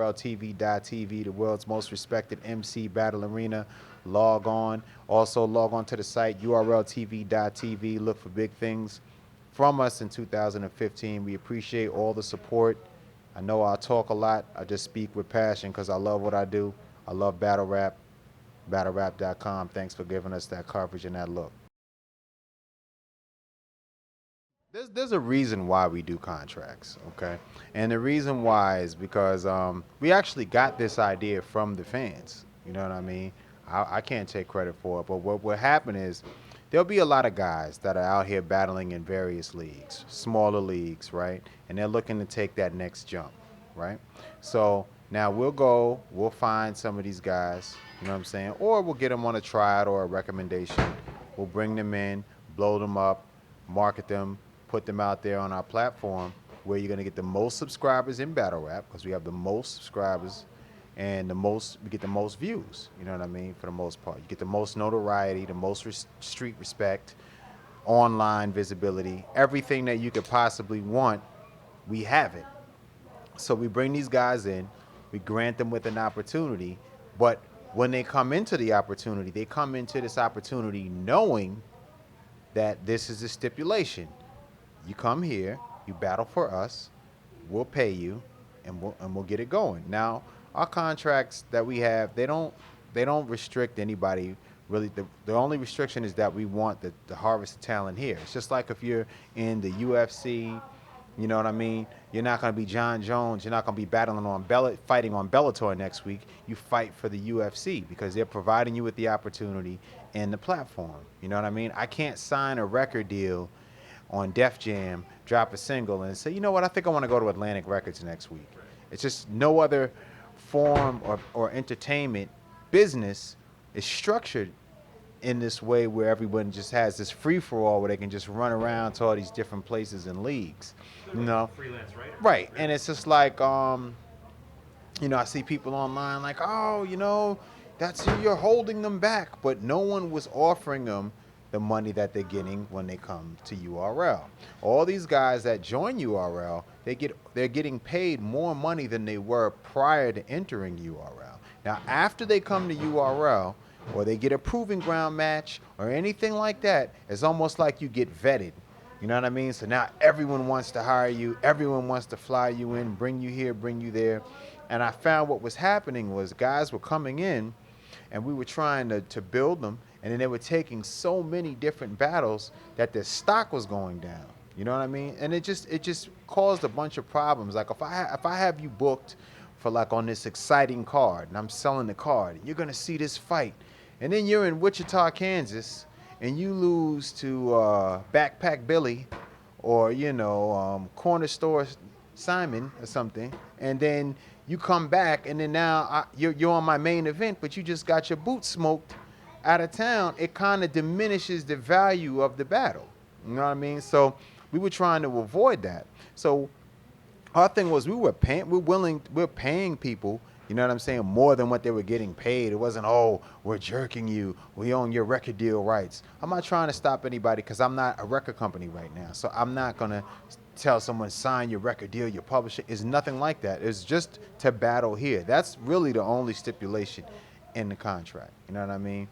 urltv.tv, the world's most respected MC battle arena. Log on. Also, log on to the site, urltv.tv. Look for big things from us in 2015. We appreciate all the support. I know I talk a lot. I just speak with passion because I love what I do. I love battle rap. BattleRap.com. Thanks for giving us that coverage and that look. There's a reason why we do contracts, okay? And the reason why is because we actually got this idea from the fans. You know what I mean? I can't take credit for it, but what happened is there'll be a lot of guys that are out here battling in various leagues, smaller leagues, right? And they're looking to take that next jump, right? So now we'll find some of these guys, you know what I'm saying? Or we'll get them on a tryout or a recommendation. We'll bring them in, blow them up, market them, put them out there on our platform where you're going to get the most subscribers in battle rap because we have the most subscribers and we get the most views, you know what I mean, for the most part. You get the most notoriety, the most street respect, online visibility, everything that you could possibly want, we have it. So we bring these guys in, we grant them with an opportunity, but when they come into the opportunity, they come into this opportunity knowing that this is a stipulation. You come here, you battle for us, we'll pay you, and we'll get it going. Now, our contracts that we have, they don't restrict anybody really. The only restriction is that we want the harvest of talent here. It's just like if you're in the UFC, you know what I mean? You're not going to be John Jones. You're not going to be battling on fighting on Bellator next week. You fight for the UFC because they're providing you with the opportunity and the platform. You know what I mean? I can't sign a record deal on Def Jam, drop a single, and say, you know what, I think I want to go to Atlantic Records next week. It's just no other form or entertainment business is structured in this way where everyone just has this free-for-all where they can just run around to all these different places and leagues. You know? Freelance writer. Right. And it's just like, you know, I see people online like, oh, you know, you're holding them back. But no one was offering them the money that they're getting when they come to URL. All these guys that join URL, they're getting paid more money than they were prior to entering URL. Now, after they come to URL, or they get a proving ground match, or anything like that, it's almost like you get vetted. You know what I mean? So now everyone wants to hire you, everyone wants to fly you in, bring you here, bring you there. And I found what was happening was guys were coming in, and we were trying to build them, and then they were taking so many different battles that their stock was going down. You know what I mean? And it just caused a bunch of problems. Like if I have you booked for like on this exciting card, and I'm selling the card, you're gonna see this fight, and then you're in Wichita, Kansas, and you lose to Backpack Billy, or you know, Corner Store Simon or something, and then you come back, and then now you're on my main event, but you just got your boots smoked out of town. It kind of diminishes the value of the battle. You know what I mean? So we were trying to avoid that. So our thing was we're paying people, you know what I'm saying, more than what they were getting paid. It wasn't, oh, we're jerking you, we own your record deal rights. I'm not trying to stop anybody because I'm not a record company right now. So I'm not going to tell someone sign your record deal, your publisher. It's nothing like that. It's just to battle here. That's really the only stipulation in the contract. You know what I mean?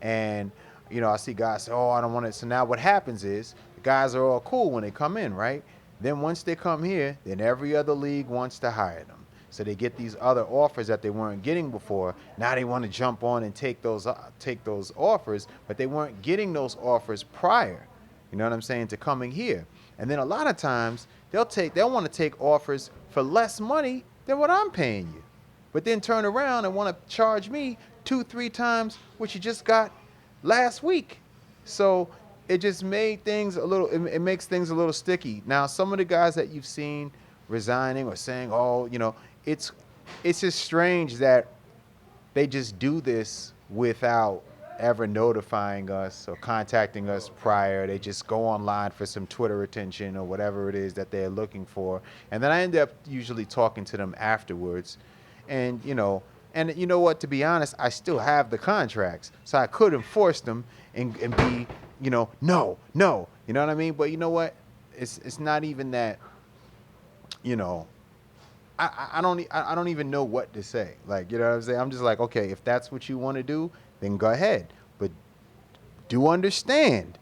And, you know, I see guys say, oh, I don't want it. So now what happens is the guys are all cool when they come in, right? Then once they come here, then every other league wants to hire them. So they get these other offers that they weren't getting before. Now they want to jump on and take those offers, but they weren't getting those offers prior. You know what I'm saying, to coming here. And then a lot of times they'll want to take offers for less money than what I'm paying you, but then turn around and want to charge me 2-3 times what you just got last week. So it just made things it makes things a little sticky. Now, some of the guys that you've seen resigning or saying, oh, you know, it's just strange that they just do this without ever notifying us or contacting us prior. They just go online for some Twitter attention or whatever it is that they're looking for. And then I end up usually talking to them afterwards. And you know what, to be honest, I still have the contracts. So I could enforce them and be, you know, no. You know what I mean? But you know what? It's not even that, you know, I don't even know what to say. Like, you know what I'm saying? I'm just like, okay, if that's what you want to do, then go ahead. But do understand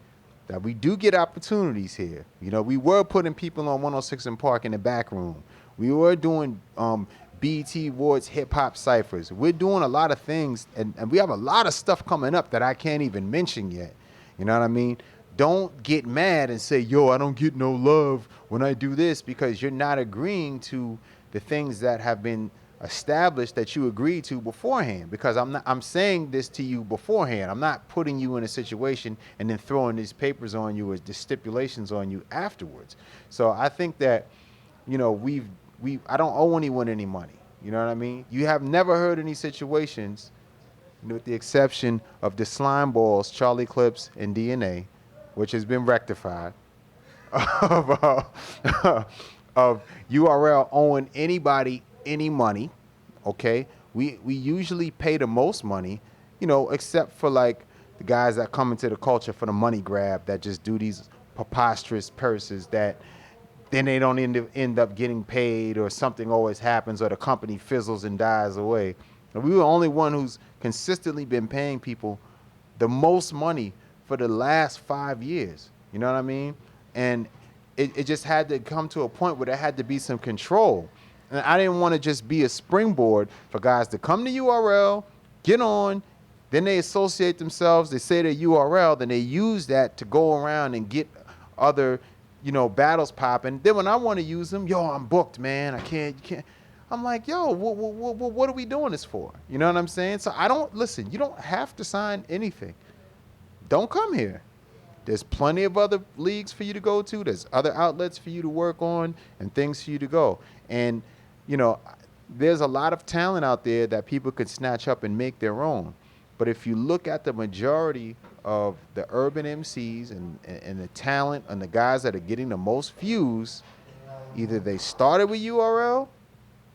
that we do get opportunities here. You know, we were putting people on 106 and Park in the back room. We were doing BET Awards hip hop ciphers. We're doing a lot of things, and we have a lot of stuff coming up that I can't even mention yet. You know what I mean? Don't get mad and say, yo, I don't get no love when I do this, because you're not agreeing to the things that have been established that you agreed to beforehand. Because I'm saying this to you beforehand. I'm not putting you in a situation and then throwing these papers on you or the stipulations on you afterwards. So I think that, you know, I don't owe anyone any money. You know what I mean? You have never heard any situations, with the exception of the slime balls, Charlie Clips, and DNA, which has been rectified, of, of URL owing anybody any money. Okay, we usually pay the most money, you know, except for like the guys that come into the culture for the money grab, that just do these preposterous purses that then they don't end up getting paid, or something always happens, or the company fizzles and dies away. And we were the only one who's consistently been paying people the most money for the last 5 years. You know what I mean? And it just had to come to a point where there had to be some control. And I didn't want to just be a springboard for guys to come to URL, get on, then they associate themselves, they say their URL, then they use that to go around and get other, you know, battles popping. Then when I want to use them, yo, I'm booked, man. I can't, you can't. I'm like, yo, what are we doing this for? You know what I'm saying? So listen, you don't have to sign anything. Don't come here. There's plenty of other leagues for you to go to. There's other outlets for you to work on and things for you to go. And, you know, there's a lot of talent out there that people could snatch up and make their own. But if you look at the majority of the urban MCs and the talent and the guys that are getting the most views, either they started with URL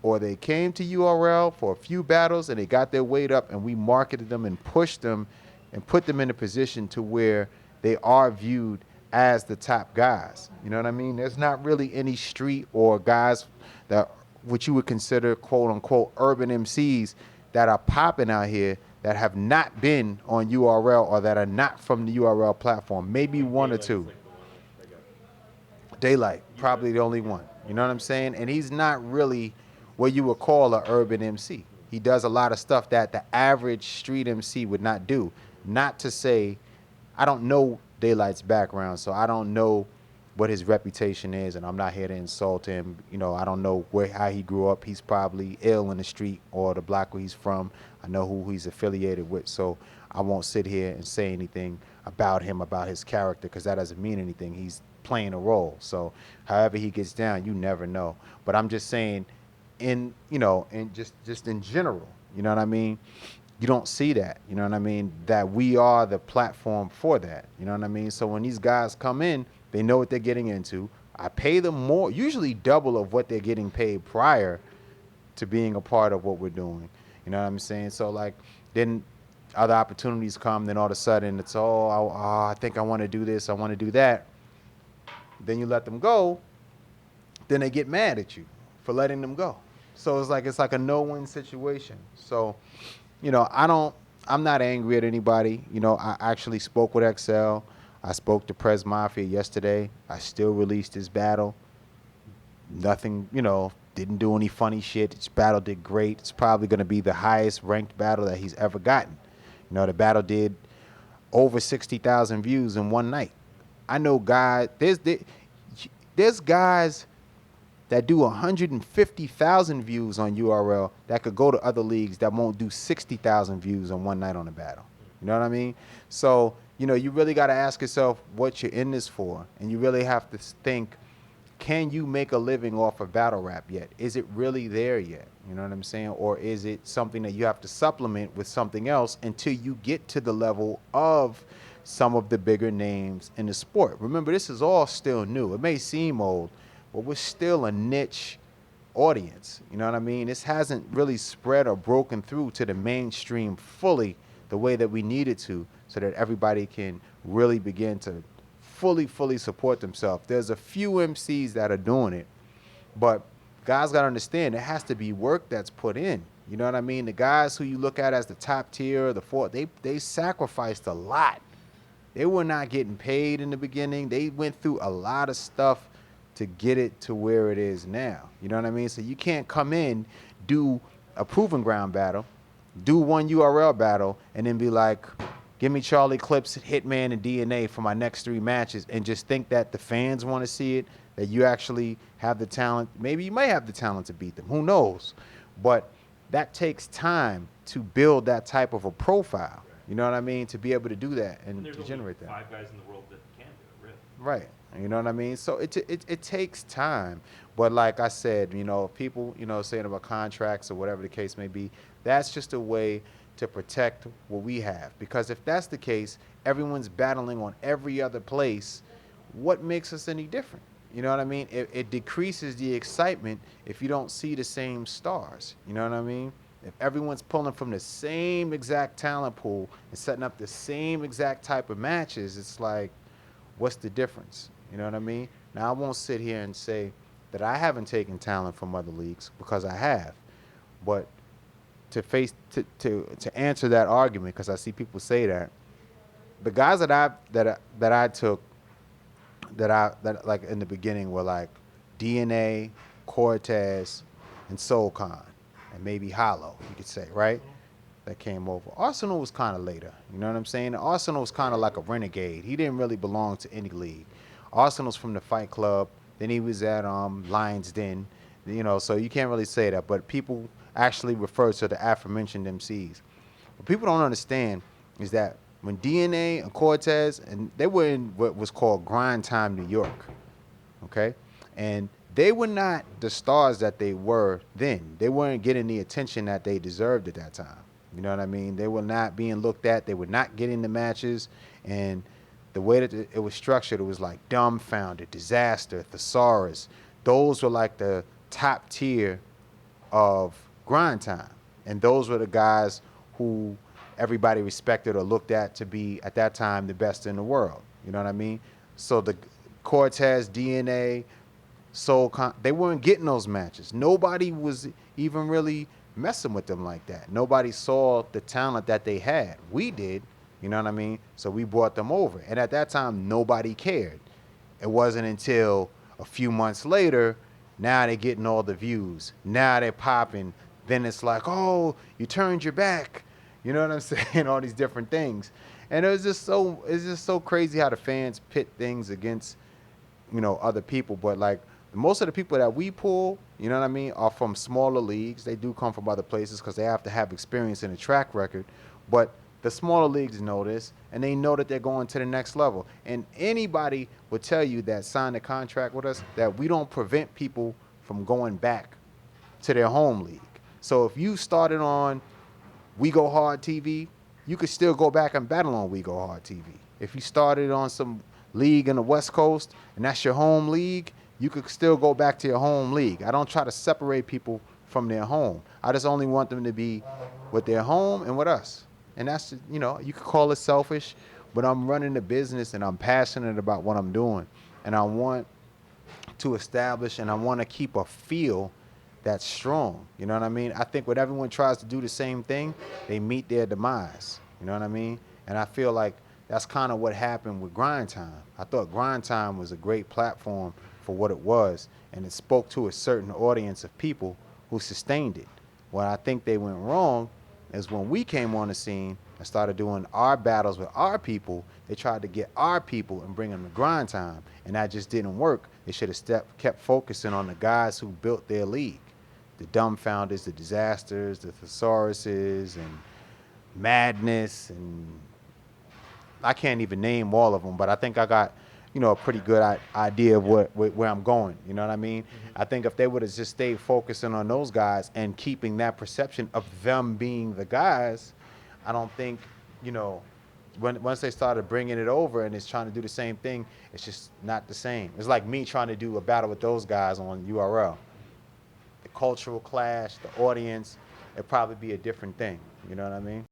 or they came to URL for a few battles and they got their weight up, and we marketed them and pushed them and put them in a position to where they are viewed as the top guys. You know what I mean? There's not really any street or guys that what you would consider quote unquote urban MCs that are popping out here that have not been on URL or that are not from the URL platform. Maybe one or two. Daylight, probably the only one. You know what I'm saying? And he's not really what you would call an urban MC. He does a lot of stuff that the average street MC would not do. Not to say, I don't know Daylight's background, so I don't know what his reputation is, and I'm not here to insult him. You know, I don't know how he grew up. He's probably ill in the street or the block where he's from. I know who he's affiliated with, so I won't sit here and say anything about him, about his character, because that doesn't mean anything. He's playing a role. So however he gets down, you never know. But I'm just saying, in just in general, you know what I mean? You don't see that, you know what I mean? That we are the platform for that, you know what I mean? So when these guys come in, they know what they're getting into. I pay them more, usually double of what they're getting paid prior to being a part of what we're doing. You know what I'm saying? So like, then other opportunities come, then all of a sudden it's, I think I want to do this, I want to do that. Then you let them go, then they get mad at you for letting them go. So it's like a no-win situation. So, you know, I'm not angry at anybody. You know, I actually spoke with Xcel. I spoke to Prez Mafia yesterday. I still released his battle. Nothing, you know, didn't do any funny shit. His battle did great. It's probably going to be the highest ranked battle that he's ever gotten. You know, the battle did over 60,000 views in one night. I know guys, there's guys that do 150,000 views on URL that could go to other leagues that won't do 60,000 views on one night on a battle. You know what I mean? So, you know, you really got to ask yourself what you're in this for. And you really have to think, can you make a living off of battle rap yet? Is it really there yet? You know what I'm saying? Or is it something that you have to supplement with something else until you get to the level of some of the bigger names in the sport? Remember, this is all still new. It may seem old, but we're still a niche audience. You know what I mean? This hasn't really spread or broken through to the mainstream fully the way that we need it to, so that everybody can really begin to fully support themselves. There's a few MCs that are doing it, but guys got to understand there has to be work that's put in. You know what I mean? The guys who you look at as the top tier, the fourth, they sacrificed a lot. They were not getting paid in the beginning. They went through a lot of stuff to get it to where it is now. You know what I mean? So you can't come in, do a proving ground battle, do one URL battle, and then be like, give me Charlie Clips, Hitman, and DNA for my next 3 matches, and just think that the fans want to see it, that you actually have the talent. Maybe you might have the talent to beat them. Who knows? But that takes time to build that type of a profile. You know what I mean? To be able to do that and there's to only generate that. 5 guys in the world that can do it, really. Right. You know what I mean? So it takes time. But like I said, you know, people, you know, saying about contracts or whatever the case may be, that's just a way to protect what we have. Because if that's the case, everyone's battling on every other place. What makes us any different? You know what I mean? It decreases the excitement if you don't see the same stars. You know what I mean? If everyone's pulling from the same exact talent pool and setting up the same exact type of matches, it's like, what's the difference? You know what I mean? Now, I won't sit here and say that I haven't taken talent from other leagues, because I have. But to answer that argument, because I see people say that, the guys that I took that like in the beginning were like DNA, Cortez, and Soulcon, and maybe Hollow, you could say, right? That came over. Arsenal was kind of later. You know what I'm saying? Arsenal was kind of like a renegade. He didn't really belong to any league. Arsenal's from the Fight Club. Then he was at Lions Den. You know, so you can't really say that. But people actually refer to the aforementioned MCs. What people don't understand is that when DNA and Cortez, and they were in what was called Grind Time New York, okay? And they were not the stars that they were then. They weren't getting the attention that they deserved at that time. You know what I mean? They were not being looked at. They were not getting the matches. And the way that it was structured, it was like Dumbfounded, Disaster, Thesaurus. Those were like the top tier of Grind Time. And those were the guys who everybody respected or looked at to be, at that time, the best in the world. You know what I mean? So the Cortez, DNA, they weren't getting those matches. Nobody was even really messing with them like that. Nobody saw the talent that they had. We did, you know what I mean? So we brought them over. And at that time, nobody cared. It wasn't until a few months later, now they're getting all the views. Now they're popping. Then it's like, oh, you turned your back. You know what I'm saying? All these different things. And it's just so crazy how the fans pit things against, you know, other people. But like, most of the people that we pull, you know what I mean, are from smaller leagues. They do come from other places because they have to have experience and a track record. But the smaller leagues know this, and they know that they're going to the next level. And anybody would tell you that signed a contract with us that we don't prevent people from going back to their home league. So if you started on We Go Hard TV, you could still go back and battle on We Go Hard TV. If you started on some league in the West Coast and that's your home league, you could still go back to your home league. I don't try to separate people from their home. I just only want them to be with their home and with us. And that's, you know, you could call it selfish, but I'm running the business and I'm passionate about what I'm doing. And I want to establish and I want to keep a feel that's strong. You know what I mean? I think when everyone tries to do the same thing, they meet their demise. You know what I mean? And I feel like that's kind of what happened with Grind Time. I thought Grind Time was a great platform for what it was, and it spoke to a certain audience of people who sustained it. What I think they went wrong is when we came on the scene and started doing our battles with our people, they tried to get our people and bring them to Grind Time, and that just didn't work. They should have kept focusing on the guys who built their league. The Dumbfounders, the Disasters, the Thesauruses, and Madness, and I can't even name all of them, but I think I got, you know, a pretty good idea of where I'm going. You know what I mean? Mm-hmm. I think if they would have just stayed focusing on those guys and keeping that perception of them being the guys, I don't think, you know, once they started bringing it over and it's trying to do the same thing, it's just not the same. It's like me trying to do a battle with those guys on URL. The cultural clash, the audience, it'd probably be a different thing. You know what I mean?